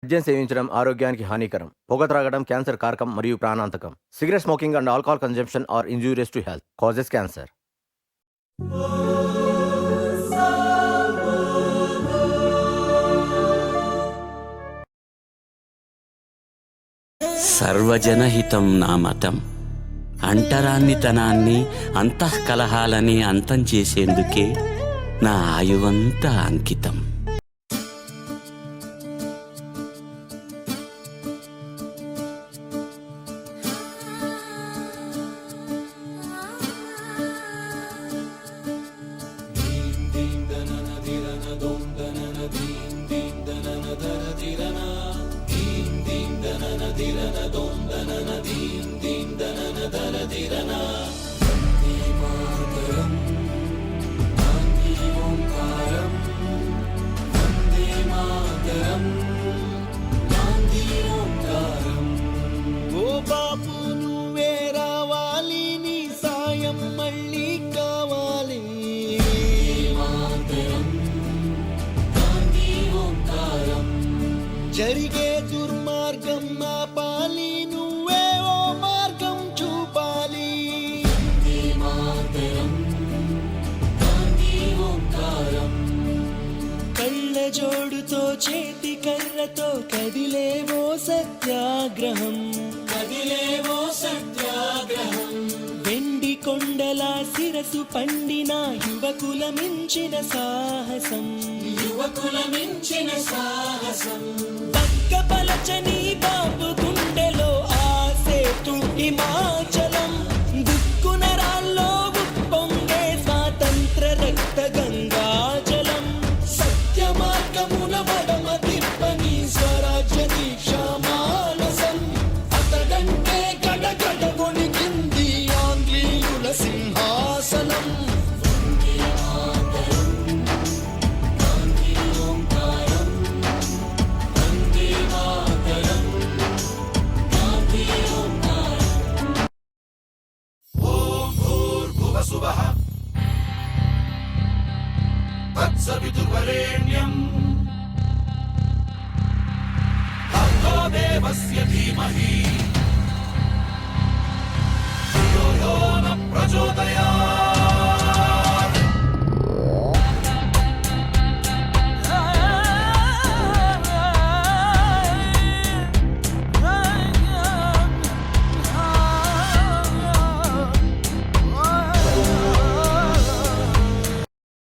మద్యం సేవించడం ఆరోగ్యానికి హానికరం. పొగ త్రాగడం క్యాన్సర్ కారకం మరియు ప్రాణాంతకం. Cigarette smoking and alcohol consumption are injurious to health, causes cancer. సర్వజనహితం నా మతం. అంటరాన్నితనాన్ని, అంతఃకలహాలని అంతం చేసేందుకే నా ఆయువంతా అంకితం. జరిగే దుర్మార్గం ఆపాలి, నువ్వే ఓ మార్గం చూపాలి. కళ్ళ జోడుతో చేతి కర్రతో కదిలేవో సత్యాగ్రహం, కదిలేవో సత్యాగ్రహం. వెండి కొండల శిరసు పండిన యువకుల మించిన సాహసం, యువకుల మించిన సాహసం. పక్కపలచని బాబు గుండెలో ఆసేతు హిమాచలం, దుక్కున రాల్లో ఉప్పొంగే స్వాతంత్ర రక్త గంగాజలం. సత్య మార్గమున మడమ తిప్పని స్వరాజ్య దీక్షా మానసం. అతడంటే గడగడ వణికింది ఆంగ్లేయుల సింహాసనం. तत्सवितुर्वरेण्यम् भर्गो देवस्य धीमहि धियो यो न प्रचोदयात्.